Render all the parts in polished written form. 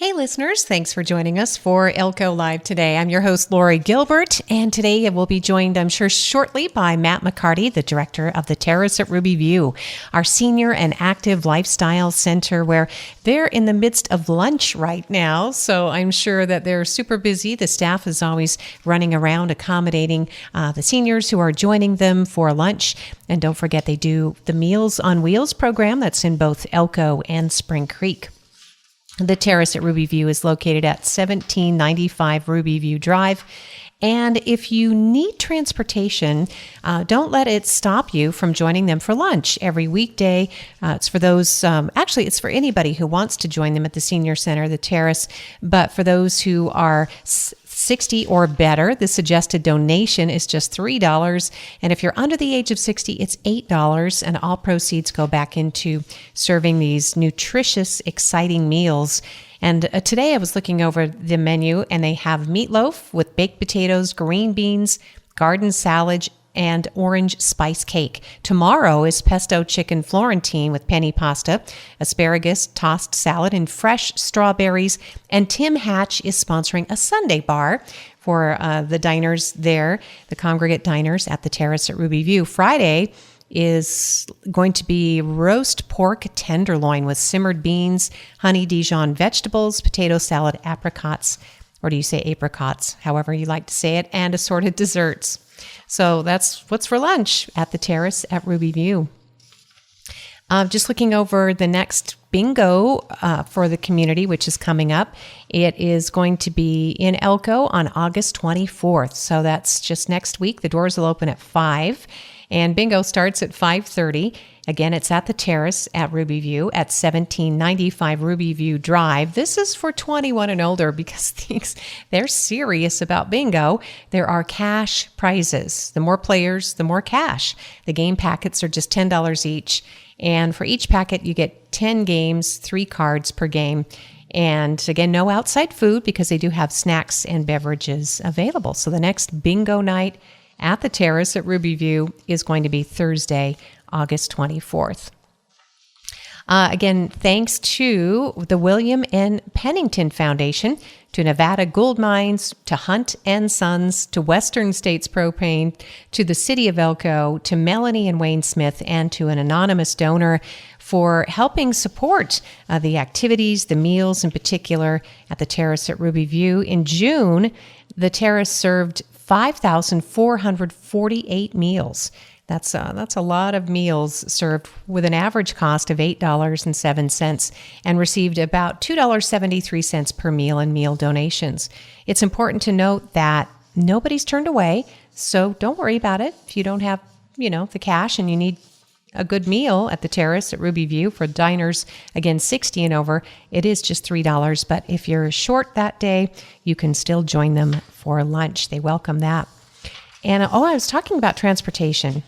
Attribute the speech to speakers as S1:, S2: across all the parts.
S1: Hey listeners, thanks for joining us for Elko Live today. I'm your host, Lori Gilbert, and today we'll be joined, I'm sure, shortly by Matt McCarty, the director of the Terrace at Ruby View, our senior and active lifestyle center, where they're in the midst of lunch right now. So I'm sure that they're super busy. The staff is always running around accommodating the seniors who are joining them for lunch. And don't forget, they do the Meals on Wheels program that's in both Elko and Spring Creek. The Terrace at Ruby View is located at 1795 Ruby View Drive. And if you need transportation, don't let it stop you from joining them for lunch every weekday. It's for those, actually, it's for anybody who wants to join them at the Senior Center, the Terrace. But for those who are 60 or better, the suggested donation is just $3. And if you're under the age of 60, it's $8. And all proceeds go back into serving these nutritious, exciting meals. And today I was looking over the menu, and they have meatloaf with baked potatoes, green beans, garden salad, and orange spice cake. Tomorrow is pesto chicken Florentine with penny pasta, asparagus, tossed salad, and fresh strawberries. And Tim Hatch is sponsoring a Sunday bar for the diners there, the congregate diners at the Terrace at Ruby View. Friday is going to be roast pork tenderloin with simmered beans, honey Dijon vegetables, potato salad, apricots, or do you say apricots, however you like to say it, and assorted desserts. So that's what's for lunch at the Terrace at Ruby View. Just looking over the next bingo for the community, which is coming up. It is going to be in Elko on August 24th. So that's just next week. The doors will open at 5. And bingo starts at 5:30. Again, it's at the Terrace at Ruby View at 1795 Ruby View Drive. This is for 21 and older because they're serious about bingo. There are cash prizes. The more players, the more cash. The game packets are just $10 each. And for each packet, you get 10 games, 3 cards per game. And again, no outside food because they do have snacks and beverages available. So the next bingo night at the Terrace at Ruby View is going to be Thursday, August 24th. Again, thanks to the William N. Pennington Foundation, to Nevada Gold Mines, to Hunt and Sons, to Western States Propane, to the City of Elko, to Melanie and Wayne Smith, and to an anonymous donor for helping support the activities, the meals in particular, at the Terrace at Ruby View. In June, the Terrace served 5,448 meals. That's a lot of meals served with an average cost of $8.07 and received about $2.73 per meal in meal donations. It's important to note that nobody's turned away, so don't worry about it. If you don't have, the cash and you need a good meal at the Terrace at Ruby View for diners, again, 60 and over, it is just $3. But if you're short that day, you can still join them for lunch. They welcome that. And I was talking about transportation,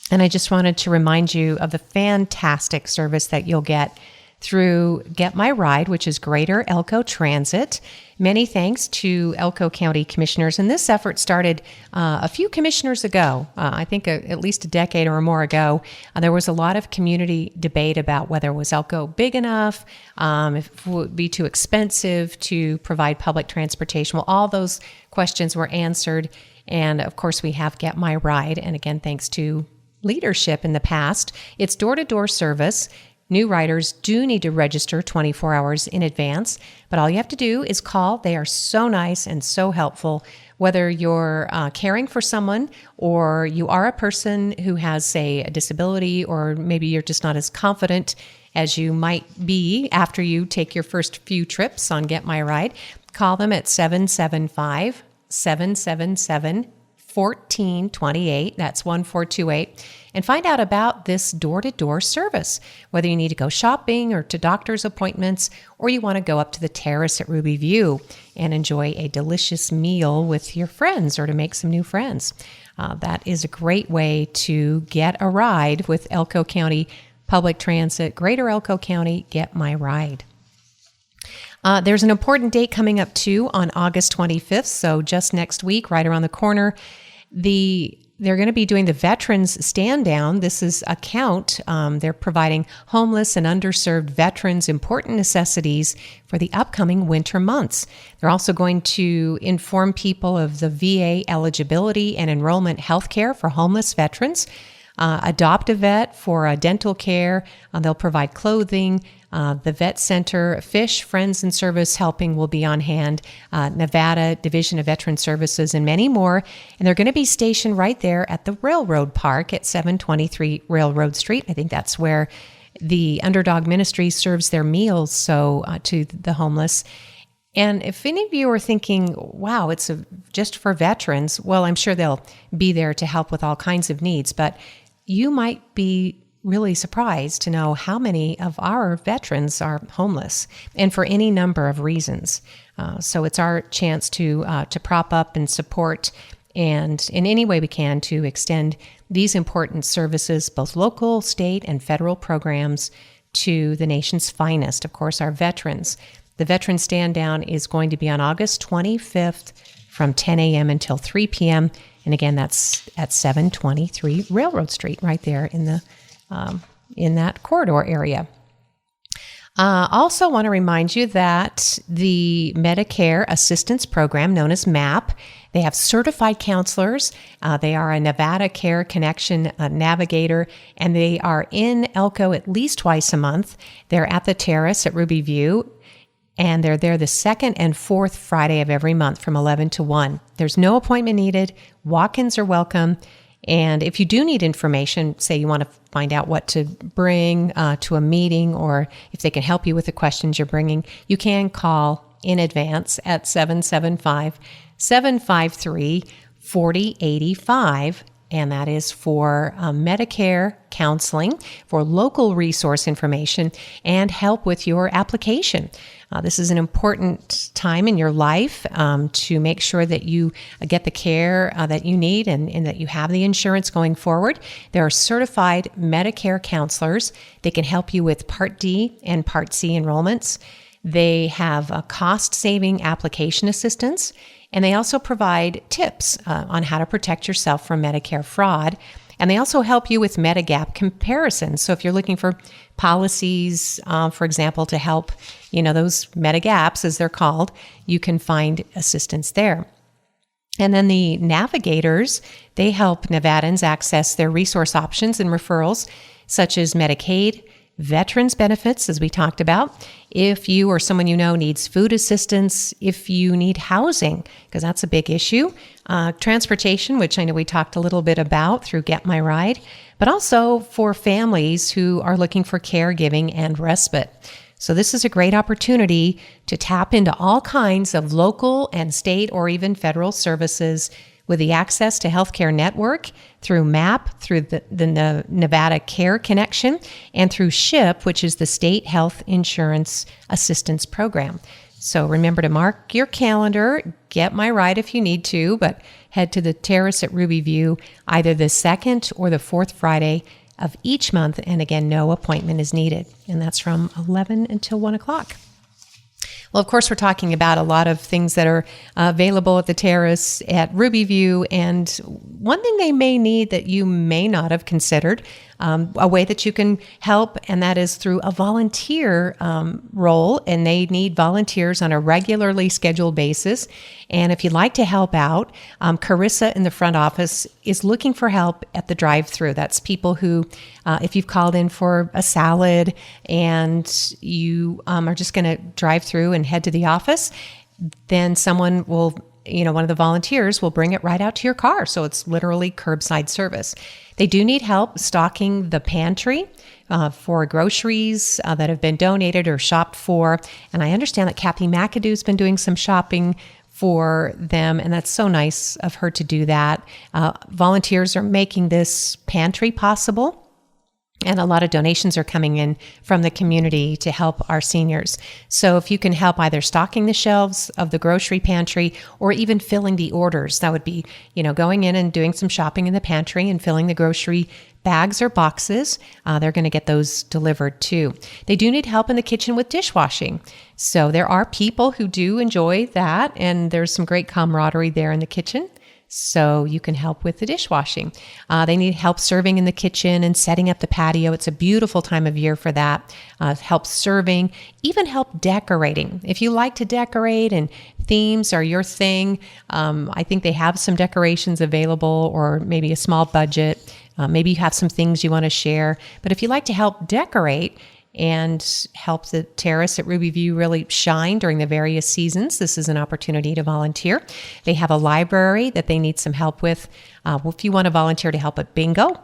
S1: and I just wanted to remind you of the fantastic service that you'll get through Get My Ride, which is Greater Elko Transit. Many thanks to Elko County commissioners. And this effort started a few commissioners ago, I think at least a decade or more ago. There was a lot of community debate about whether was Elko big enough, if it would be too expensive to provide public transportation. Well, all those questions were answered. And of course, we have Get My Ride. And again, thanks to leadership in the past, it's door-to-door service. New riders do need to register 24 hours in advance, but all you have to do is call. They are so nice and so helpful. Whether you're caring for someone or you are a person who has, say, a disability, or maybe you're just not as confident as you might be after you take your first few trips on Get My Ride, call them at 775-777-1428. That's 1428. And find out about this door-to-door service, whether you need to go shopping or to doctor's appointments, or you want to go up to the Terrace at Ruby View and enjoy a delicious meal with your friends or to make some new friends. That is a great way to get a ride with Elko County Public Transit. Greater Elko County, Get My Ride. There's an important date coming up too on August 25th, so just next week, right around the corner. The They're going to be doing the Veterans Stand Down. This is a count. They're providing homeless and underserved veterans important necessities for the upcoming winter months. They're also going to inform people of the VA eligibility and enrollment health care for homeless veterans. Adopt a vet for dental care. They'll provide clothing. The Vet Center, Fish, Friends, and Service Helping will be on hand. Nevada Division of Veteran Services, and many more. And they're going to be stationed right there at the Railroad Park at 723 Railroad Street. I think that's where the Underdog Ministry serves their meals to the homeless. And if any of you are thinking, wow, it's just for veterans, well, I'm sure they'll be there to help with all kinds of needs. But you might be really surprised to know how many of our veterans are homeless, and for any number of reasons. So it's our chance to prop up and support, and in any way we can to extend these important services, both local, state, and federal programs, to the nation's finest, of course, our veterans. The Veteran Stand Down is going to be on August 25th from 10 a.m. until 3 p.m. And again, that's at 723 Railroad Street, right there in that corridor area. Also want to remind you that the Medicare Assistance Program, known as MAP, they have certified counselors. They are a Nevada Care Connection navigator, and they are in Elko at least twice a month. They're at the Terrace at Ruby View, and they're there the second and fourth Friday of every month from 11 to 1. There's no appointment needed. Walk-ins are welcome. And if you do need information, say you want to find out what to bring to a meeting, or if they can help you with the questions you're bringing, you can call in advance at 775-753-4085. And that is for Medicare counseling, for local resource information, and help with your application. This is an important time in your life to make sure that you get the care that you need and that you have the insurance going forward. There are certified Medicare counselors. They can help you with Part D and Part C enrollments. They have a cost-saving application assistance, and they also provide tips on how to protect yourself from Medicare fraud. And they also help you with Medigap comparisons. So if you're looking for policies, for example, to help, those Medigaps, as they're called, you can find assistance there. And then the navigators, they help Nevadans access their resource options and referrals, such as Medicaid, veterans benefits, as we talked about, if you or someone you know needs food assistance, if you need housing, because that's a big issue, transportation, which I know we talked a little bit about through Get My Ride, but also for families who are looking for caregiving and respite. So this is a great opportunity to tap into all kinds of local and state or even federal services with the Access to Healthcare Network, through MAP, through the Nevada Care Connection, and through SHIP, which is the State Health Insurance Assistance Program. So remember to mark your calendar, Get My Ride if you need to, but head to the Terrace at Ruby View either the second or the fourth Friday of each month. And again, no appointment is needed. And that's from 11 until 1 o'clock. Well, of course, we're talking about a lot of things that are available at the Terrace at Ruby View. And one thing they may need that you may not have considered, a way that you can help, and that is through a volunteer role. And they need volunteers on a regularly scheduled basis. And if you'd like to help out, Carissa in the front office is looking for help at the drive-thru. That's people who, if you've called in for a salad and you are just going to drive through and head to the office, then someone will, one of the volunteers will bring it right out to your car. So it's literally curbside service. They do need help stocking the pantry for groceries that have been donated or shopped for. And I understand that Kathy McAdoo's been doing some shopping for them, and that's so nice of her to do that. Volunteers are making this pantry possible. And a lot of donations are coming in from the community to help our seniors. So if you can help either stocking the shelves of the grocery pantry or even filling the orders, that would be, going in and doing some shopping in the pantry and filling the grocery bags or boxes. They're going to get those delivered too. They do need help in the kitchen with dishwashing. So there are people who do enjoy that, and there's some great camaraderie there in the kitchen. so you can help with the dishwashing. They need help serving in the kitchen and setting up the patio. It's a beautiful time of year for that. Help serving, even help decorating. If you like to decorate and themes are your thing, I think they have some decorations available, or maybe a small budget. Maybe you have some things you want to share. But if you like to help decorate and help the Terrace at Ruby View really shine during the various seasons, this is an opportunity to volunteer. They have a library that they need some help with. If you want to volunteer to help at bingo,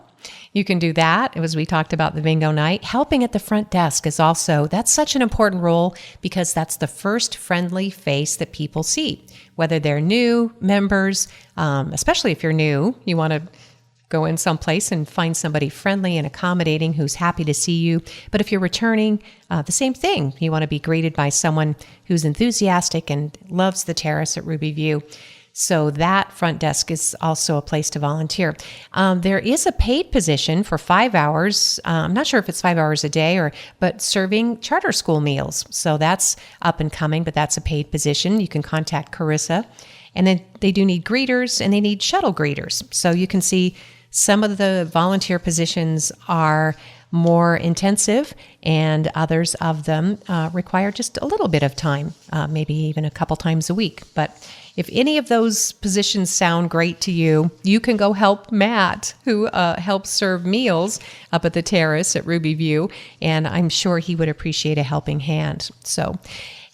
S1: you can do that. As we talked about the bingo night, helping at the front desk is also, that's such an important role, because that's the first friendly face that people see, whether they're new members, especially if you're new, you want to go in someplace and find somebody friendly and accommodating who's happy to see you. But if you're returning, the same thing. You want to be greeted by someone who's enthusiastic and loves the Terrace at Ruby View. So that front desk is also a place to volunteer. There is a paid position for 5 hours. I'm not sure if it's 5 hours a day, but serving charter school meals. So that's up and coming, but that's a paid position. You can contact Carissa. And then they do need greeters, and they need shuttle greeters. So you can see some of the volunteer positions are more intensive, and others of them require just a little bit of time, maybe even a couple times a week. But if any of those positions sound great to you, you can go help Matt, who helps serve meals up at the Terrace at Ruby View, and I'm sure he would appreciate a helping hand. So,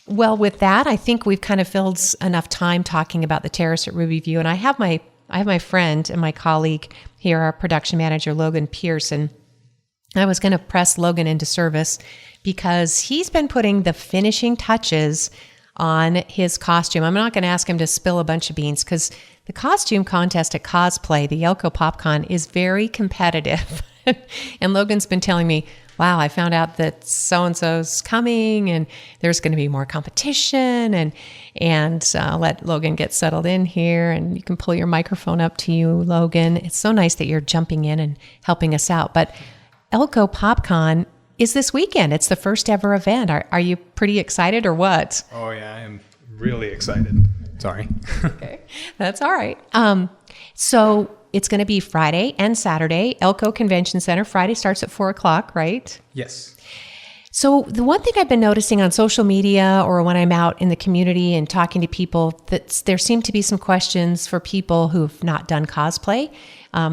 S1: well, with that, I think we've kind of filled enough time talking about the Terrace at Ruby View, and I have my friend and my colleague here, our production manager, Logan Pearson. I was going to press Logan into service because he's been putting the finishing touches on his costume. I'm not going to ask him to spill a bunch of beans, because the costume contest at Cosplay, the Elko PopCon, is very competitive. And Logan's been telling me, wow, I found out that so-and-so's coming and there's going to be more competition, and let Logan get settled in here, and you can pull your microphone up to you, Logan. It's so nice that you're jumping in and helping us out. But Elko PopCon is this weekend. It's the first ever event. Are you pretty excited or what?
S2: Oh yeah, I am really excited. Sorry.
S1: Okay, that's all right. So it's going to be Friday and Saturday, Elko Convention Center. Friday starts at 4:00, right?
S2: Yes.
S1: So the one thing I've been noticing on social media, or when I'm out in the community and talking to people, that there seem to be some questions for people who've not done cosplay.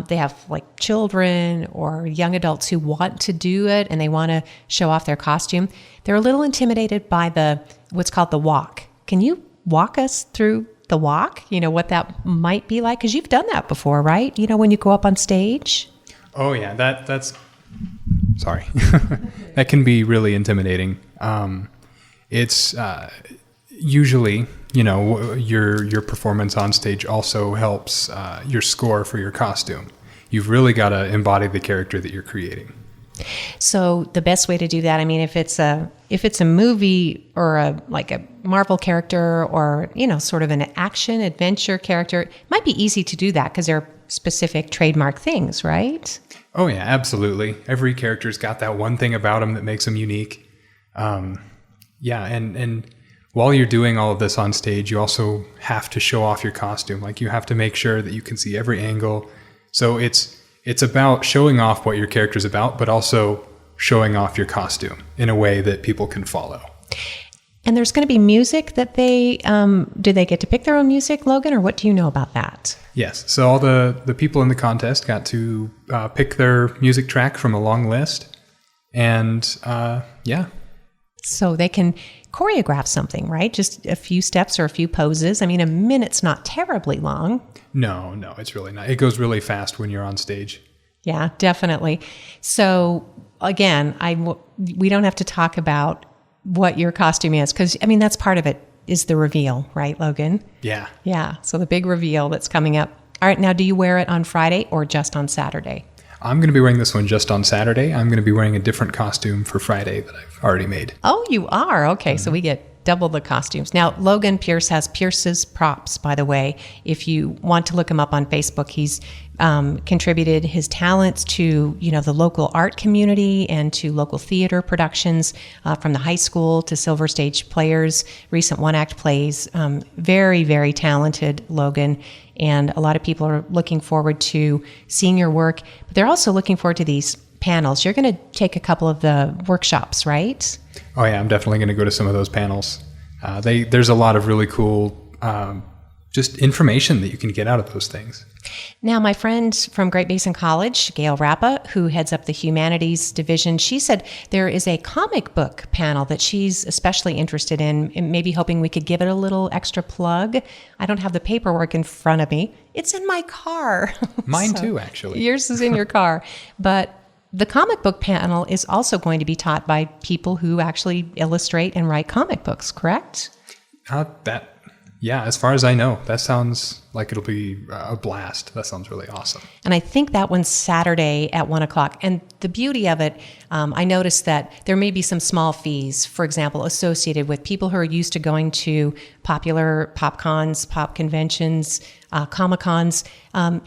S1: They have like children or young adults who want to do it and they want to show off their costume. They're a little intimidated by what's called the walk. Can you walk us through the walk? You know, what that might be like? Because you've done that before, right? You know, when you go up on stage?
S2: Oh yeah, that's sorry. That can be really intimidating. It's usually, you know, your performance on stage also helps your score for your costume. You've really got to embody the character that you're creating.
S1: So the best way to do that, I mean, if it's a movie or a Marvel character, or, you know, sort of an action adventure character, it might be easy to do that because they're specific trademark things, right?
S2: Oh yeah, absolutely. Every character's got that one thing about them that makes them unique. Yeah, and while you're doing all of this on stage, you also have to show off your costume. Like, you have to make sure that you can see every angle. So it's about showing off what your character's about, but also showing off your costume in a way that people can follow.
S1: And there's going to be music that do they get to pick their own music, Logan, or what do you know about that?
S2: Yes. So all the people in the contest got to pick their music track from a long list. And yeah. So
S1: they can choreograph something, right? Just a few steps or a few poses. I mean, a minute's not terribly long.
S2: No, it's really not. It goes really fast when you're on stage.
S1: Yeah, definitely. So again, we don't have to talk about what your costume is, because, I mean, that's part of it, is the reveal, right, Logan?
S2: Yeah.
S1: Yeah, so the big reveal that's coming up. All right, now do you wear it on Friday or just on Saturday?
S2: I'm going to be wearing this one just on Saturday. I'm going to be wearing a different costume for Friday that I've already made.
S1: Oh, you are? Okay, So we get double the costumes. Now, Logan Pierce has Pierce's Props, by the way. If you want to look him up on Facebook, he's contributed his talents to, the local art community and to local theater productions, from the high school to silver stage players, recent one-act plays. Very, very talented, Logan. And a lot of people are looking forward to seeing your work, but they're also looking forward to these panels. You're going to take a couple of the workshops, right?
S2: Oh yeah, I'm definitely going to go to some of those panels. There's a lot of really cool just information that you can get out of those things.
S1: Now, my friend from Great Basin College, Gail Rappa, who heads up the humanities division, she said there is a comic book panel that she's especially interested in, and maybe hoping we could give it a little extra plug. I don't have the paperwork in front of me. It's in my car.
S2: Mine too, actually.
S1: Yours is in your car. But the comic book panel is also going to be taught by people who actually illustrate and write comic books, correct?
S2: Yeah, as far as I know, that sounds like it'll be a blast. That sounds really awesome.
S1: And I think that one's Saturday at 1:00. And the beauty of it, I noticed that there may be some small fees, for example, associated with people who are used to going to popular pop cons, pop conventions, Comic Cons.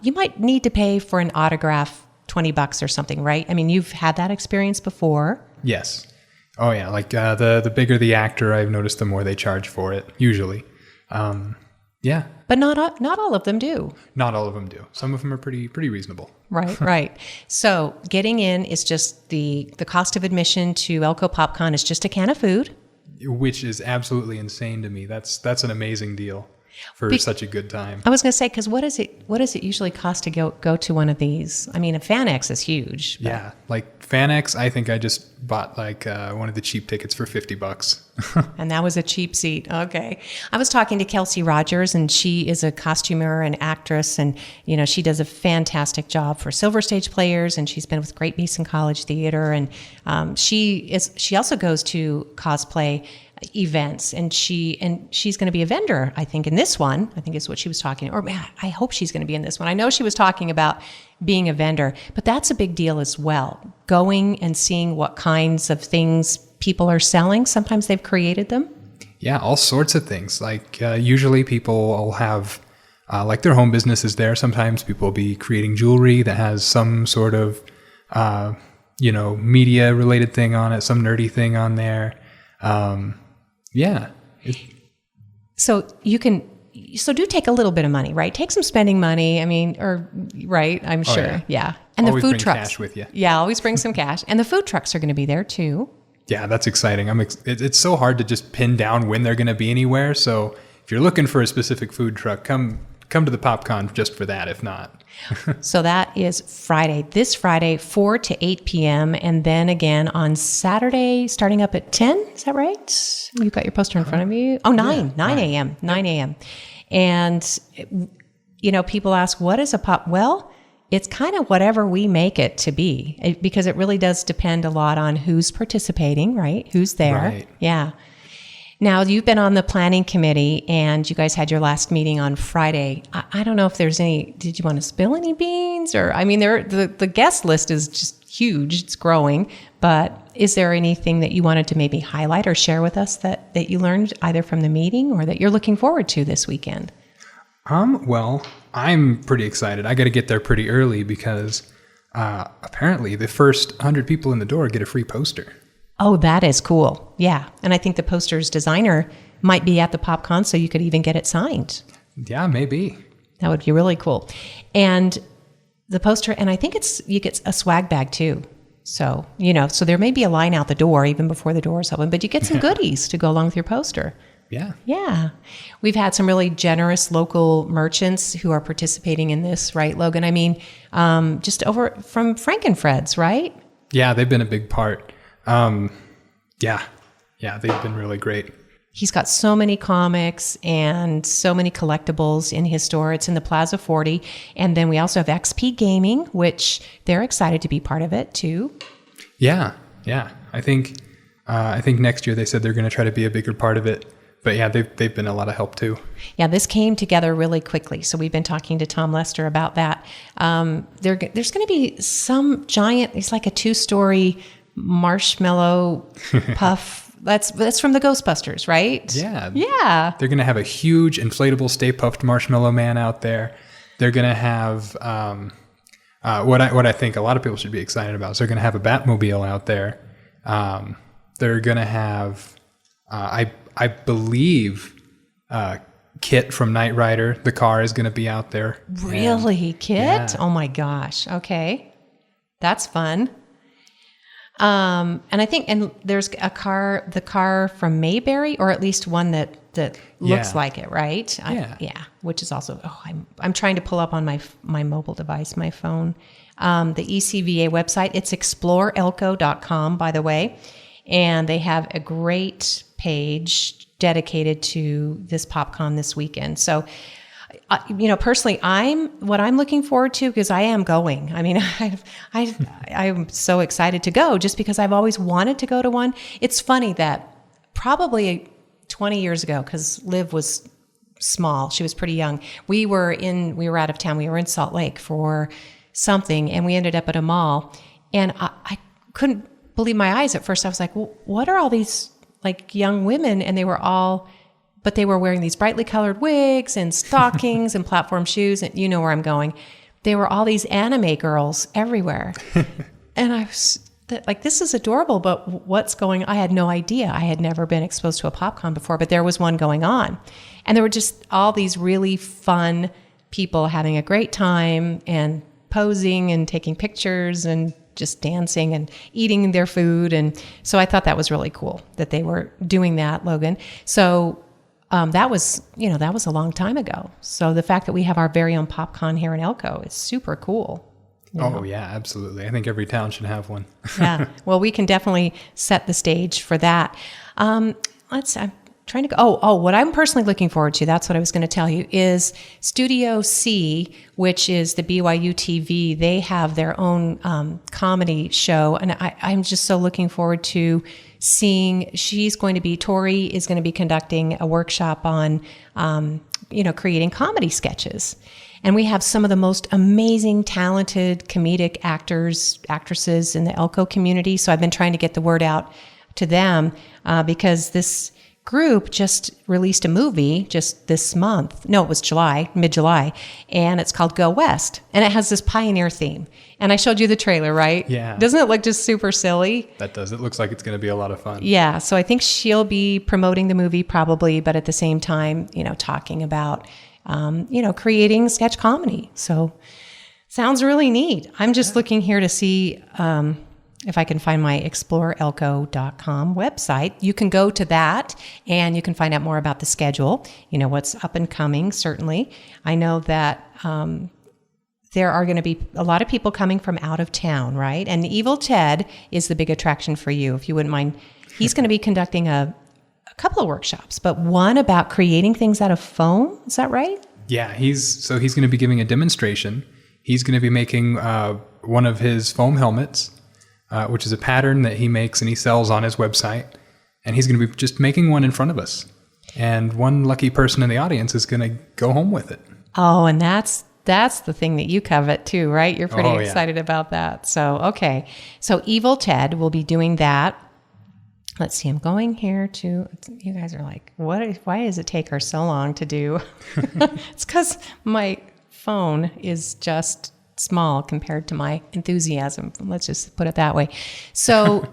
S1: You might need to pay for an autograph $20 or something, right? I mean, you've had that experience before.
S2: Yes. Oh yeah, like the bigger the actor, I've noticed the more they charge for it, usually. Yeah.
S1: But not all of them do.
S2: Not all of them do. Some of them are pretty reasonable.
S1: Right, right. So getting in is just the cost of admission to Elko PopCon is just a can of food.
S2: Which is absolutely insane to me. That's an amazing deal for such a good time.
S1: I was going to say, because what does it usually cost to go to one of these? I mean, a FanX is huge. But.
S2: Yeah, like FanX, I think I just bought like one of the cheap tickets for $50.
S1: And that was a cheap seat. Okay. I was talking to Kelsey Rogers, and she is a costumer and actress, and she does a fantastic job for silver stage players, and she's been with Great Basin College Theater, and she also goes to cosplay events, and she's going to be a vendor, I think, in this one. I think is what she was talking, or I hope she's going to be in this one. I know she was talking about being a vendor, but that's a big deal as well. Going and seeing what kinds of things people are selling. Sometimes they've created them.
S2: Yeah, all sorts of things. Like usually people will have like their home business is there. Sometimes people will be creating jewelry that has some sort of media related thing on it, some nerdy thing on there. Yeah.
S1: So do take a little bit of money, right? Take some spending money. I mean, right? I'm sure. Yeah. And
S2: always
S1: the food
S2: bring
S1: trucks.
S2: Cash with you.
S1: Yeah, always bring some cash. And the food trucks are going to be there too.
S2: Yeah, that's exciting. It's so hard to just pin down when they're going to be anywhere. So if you're looking for a specific food truck, come to the PopCon just for that, if not.
S1: So that is this Friday, 4 to 8 p.m. And then again on Saturday, starting up at 10. Is that right? You've got your poster in front of you. Oh, 9 a.m. 9 a.m. And, people ask, what is a pop? Well, it's kind of whatever we make it to be, because it really does depend a lot on who's participating, right? Who's there.
S2: Right.
S1: Yeah. Now, you've been on the planning committee, and you guys had your last meeting on Friday. I don't know if there's did you want to spill any beans? Or, I mean, the guest list is just huge. It's growing. But is there anything that you wanted to maybe highlight or share with us that you learned either from the meeting or that you're looking forward to this weekend?
S2: Well, I'm pretty excited. I got to get there pretty early because apparently the first 100 people in the door get a free poster.
S1: Oh, that is cool. Yeah. And I think the poster's designer might be at the PopCon, so you could even get it signed.
S2: Yeah, maybe.
S1: That would be really cool. And the poster, and I think you get a swag bag too. So, so there may be a line out the door even before the doors open, but you get some goodies to go along with your poster.
S2: Yeah.
S1: Yeah. We've had some really generous local merchants who are participating in this, right, Logan? I mean, just over from Frankenfred's, right?
S2: Yeah, they've been a big part. Yeah, they've been really great.
S1: He's got so many comics and so many collectibles in his store. It's in the Plaza 40. And then we also have XP Gaming, which they're excited to be part of it too.
S2: Yeah. I think next year they said they're going to try to be a bigger part of it. But yeah, they've been a lot of help too. Yeah,
S1: this came together really quickly. So we've been talking to Tom Lester about that. There's going to be some giant, it's like a 2-story marshmallow puff That's from the Ghostbusters, right?
S2: Yeah.
S1: Yeah.
S2: They're going to have a huge inflatable Stay Puft Marshmallow Man out there. They're going to have what I think a lot of people should be excited about. So they're going to have a Batmobile out there. They're going to have, I believe, Kit from Knight Rider. The car is going to be out there.
S1: Really, Kit?
S2: Yeah.
S1: Oh my gosh. Okay, that's fun. And I think, and there's the car from Mayberry, or at least one that looks like it, right?
S2: Yeah.
S1: Which is also, I'm trying to pull up on my mobile device, my phone, the ECVA website. It's exploreelko.com, by the way. And they have a great page dedicated to this PopCon this weekend. So, personally, what I'm looking forward to, because I am going. I mean, I'm so excited to go just because I've always wanted to go to one. It's funny that probably 20 years ago, because Liv was small, she was pretty young. We were out of town. We were in Salt Lake for something, and we ended up at a mall, and I couldn't believe my eyes at first. I was like, well, what are all these like young women? And they were wearing these brightly colored wigs and stockings and platform shoes. And you know where I'm going. They were all these anime girls everywhere. And I was like, this is adorable, but what's going on? I had no idea. I had never been exposed to a PopCon before, but there was one going on. And there were just all these really fun people having a great time and posing and taking pictures and just dancing and eating their food. And so I thought that was really cool that they were doing that, Logan. So that was a long time ago. So the fact that we have our very own PopCon here in Elko is super cool.
S2: Oh, yeah, absolutely. I think every town should have one.
S1: Yeah. Well, we can definitely set the stage for that. I'm trying to go. Oh, what I'm personally looking forward to, that's what I was going to tell you, is Studio C, which is the BYU TV. They have their own comedy show. And I'm just so looking forward to seeing, Tori is going to be conducting a workshop on, creating comedy sketches. And we have some of the most amazing, talented comedic actresses in the Elko community. So I've been trying to get the word out to them because this group just released a movie just this month. No, it was mid-July, and it's called Go West. And it has this pioneer theme. And I showed you the trailer, right?
S2: Yeah.
S1: Doesn't it look just super silly?
S2: That does. It looks like it's going to be a lot of fun.
S1: Yeah. So I think she'll be promoting the movie probably, but at the same time, talking about, creating sketch comedy. So sounds really neat. I'm just looking here to see if I can find my exploreelko.com website. You can go to that and you can find out more about the schedule, what's up and coming, certainly. I know that there are going to be a lot of people coming from out of town, right? And Evil Ted is the big attraction for you, if you wouldn't mind. He's going to be conducting a couple of workshops, but one about creating things out of foam. Is that right? Yeah,
S2: he's going to be giving a demonstration. He's going to be making one of his foam helmets, which is a pattern that he makes and he sells on his website. And he's going to be just making one in front of us. And one lucky person in the audience is going to go home with it.
S1: Oh, and that's the thing that you covet too, right? You're pretty excited about that. So, okay. So Evil Ted will be doing that. Let's see, I'm going here to, you guys are like, why does it take her so long to do? It's because my phone is just small compared to my enthusiasm. Let's just put it that way. So,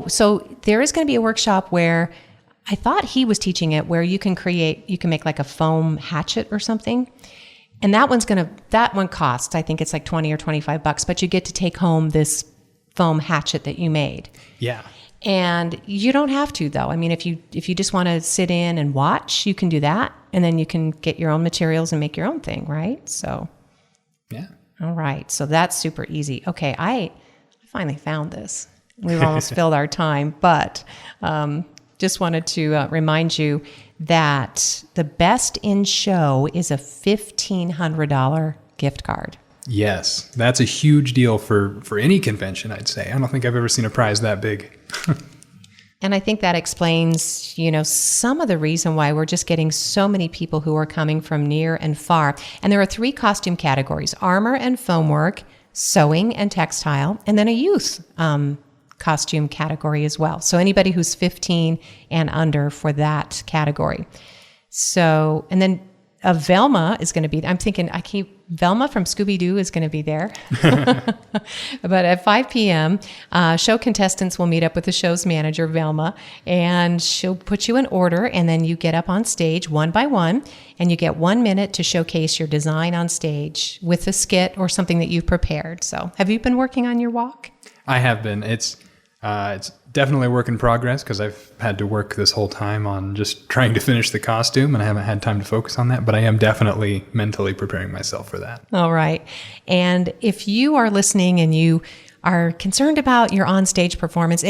S1: so there is going to be a workshop where I thought he was teaching it, where you can make like a foam hatchet or something. And that one costs, I think it's like $20 or $25, but you get to take home this foam hatchet that you made.
S2: Yeah.
S1: And you don't have to, though. I mean, if you just want to sit in and watch, you can do that. And then you can get your own materials and make your own thing, right? So,
S2: yeah.
S1: All right. So that's super easy. Okay. I finally found this. We've almost filled our time, but just wanted to remind you that the best in show is a $1,500 gift card.
S2: Yes, that's a huge deal for any convention, I'd say. I don't think I've ever seen a prize that big.
S1: And I think that explains, some of the reason why we're just getting so many people who are coming from near and far. And there are 3 costume categories: armor and foam work, sewing and textile, and then a youth costume category as well. So anybody who's 15 and under for that category. So, and then Velma is going to be, I'm thinking, Velma from Scooby-Doo is going to be there. But at 5 p.m., show contestants will meet up with the show's manager, Velma, and she'll put you in order, and then you get up on stage one by one, and you get 1 minute to showcase your design on stage with a skit or something that you've prepared. So have you been working on your walk?
S2: I have been. It's definitely a work in progress because I've had to work this whole time on just trying to finish the costume, and I haven't had time to focus on that, but I am definitely mentally preparing myself for that.
S1: All right. And if you are listening and you are concerned about your onstage performance,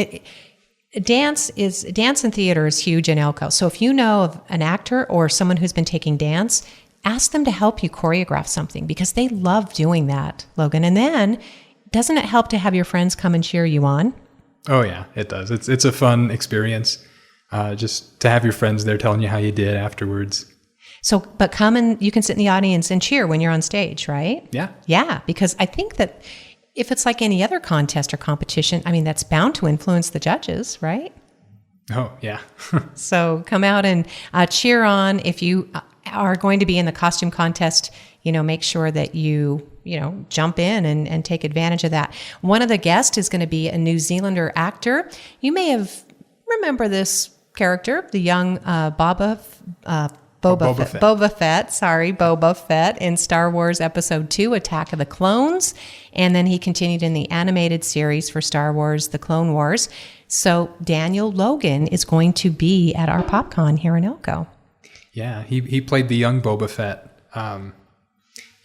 S1: dance and theater is huge in Elko. So if you know of an actor or someone who's been taking dance, ask them to help you choreograph something because they love doing that, Logan. And then doesn't it help to have your friends come and cheer you on?
S2: Oh yeah, it does. It's a fun experience, just to have your friends there telling you how you did afterwards.
S1: So, but come and you can sit in the audience and cheer when you're on stage, right?
S2: Yeah.
S1: Yeah, because I think that if it's like any other contest or competition, I mean, that's bound to influence the judges, right?
S2: Oh yeah.
S1: So come out and cheer on. If you are going to be in the costume contest, make sure that you jump in and take advantage of that. One of the guests is going to be a New Zealander actor. You may have remember this character, the young Boba Fett in Star Wars Episode 2, Attack of the Clones. And then he continued in the animated series for Star Wars, The Clone Wars. So Daniel Logan is going to be at our PopCon here in Elko.
S2: Yeah, he played the young Boba Fett.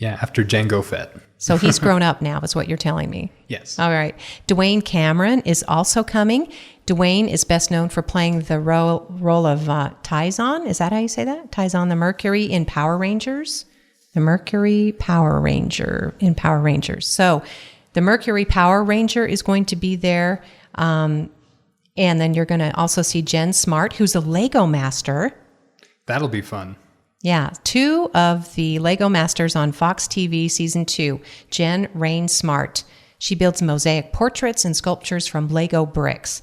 S2: After Jango Fett.
S1: So he's grown up now, is what you're telling me.
S2: Yes.
S1: All right. Dwayne Cameron is also coming. Dwayne is best known for playing the role of Tyzon. Is that how you say that? Tyzon the Mercury in Power Rangers? The Mercury Power Ranger in Power Rangers. So the Mercury Power Ranger is going to be there. And then you're going to also see Jen Smart, who's a Lego master.
S2: That'll be fun.
S1: Yeah, 2 of the Lego Masters on Fox TV Season 2, Jen Rain Smart. She builds mosaic portraits and sculptures from Lego bricks.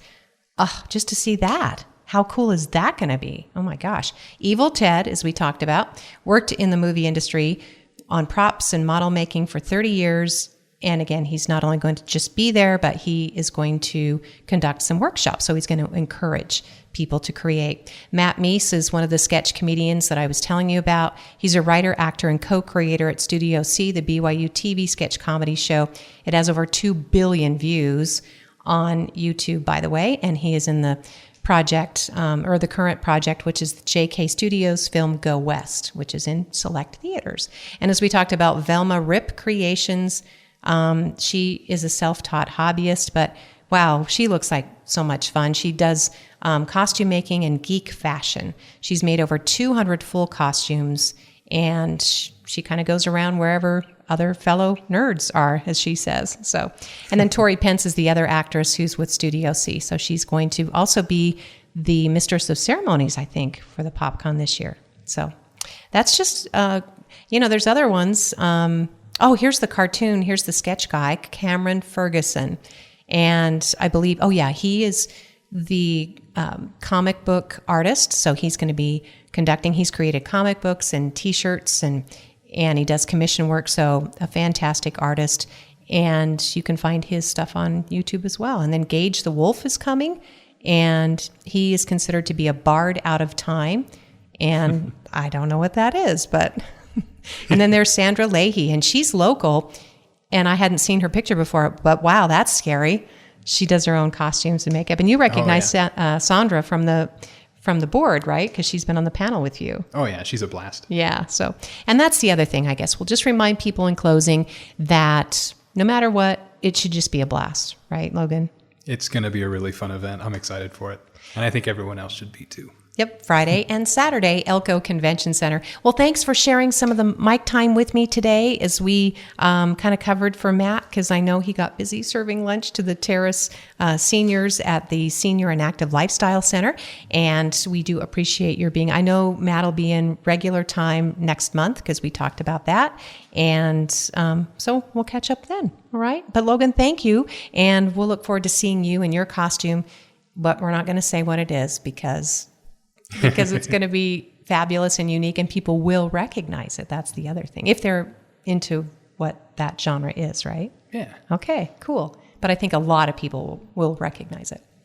S1: Just to see that. How cool is that going to be? Oh my gosh. Evil Ted, as we talked about, worked in the movie industry on props and model making for 30 years. And again, he's not only going to just be there, but he is going to conduct some workshops. So he's going to encourage people to create. Matt Meese is one of the sketch comedians that I was telling you about. He's a writer, actor, and co-creator at Studio C, the BYU TV sketch comedy show. It has over 2 billion views on YouTube, by the way, and he is in the project, or the current project, which is the JK Studios film Go West, which is in select theaters. And as we talked about, Velma Rip Creations, she is a self-taught hobbyist, but wow, she looks like so much fun. She does costume making and geek fashion. She's made over 200 full costumes, and she kind of goes around wherever other fellow nerds are, as she says. So, and then Tori Pence is the other actress who's with Studio C. So she's going to also be the mistress of ceremonies, I think, for the PopCon this year. So that's just, there's other ones. Here's the cartoon. Here's the sketch guy, Cameron Ferguson. And I believe, he is the comic book artist. So he's going to be conducting. He's created comic books and T-shirts, and he does commission work. So a fantastic artist. And you can find his stuff on YouTube as well. And then Gage the Wolf is coming, and he is considered to be a bard out of time. And I don't know what that is, but... And then there's Sandra Leahy, and she's local, and I hadn't seen her picture before, but wow, that's scary. She does her own costumes and makeup. And you recognize Sandra from the board, right? Because she's been on the panel with you.
S2: Oh yeah, she's a blast.
S1: Yeah, so, and that's the other thing, I guess. We'll just remind people in closing that no matter what, it should just be a blast, right, Logan?
S2: It's going to be a really fun event. I'm excited for it. And I think everyone else should be too.
S1: Yep, Friday and Saturday, Elko Convention Center. Well, thanks for sharing some of the mic time with me today as we kind of covered for Matt, because I know he got busy serving lunch to the Terrace seniors at the Senior and Active Lifestyle Center. And we do appreciate your being. I know Matt will be in regular time next month because we talked about that. And so we'll catch up then. All right. But Logan, thank you. And we'll look forward to seeing you in your costume. But we're not going to say what it is because it's going to be fabulous and unique and people will recognize it. That's the other thing. If they're into what that genre is, right?
S2: Yeah.
S1: Okay, cool. But I think a lot of people will recognize it.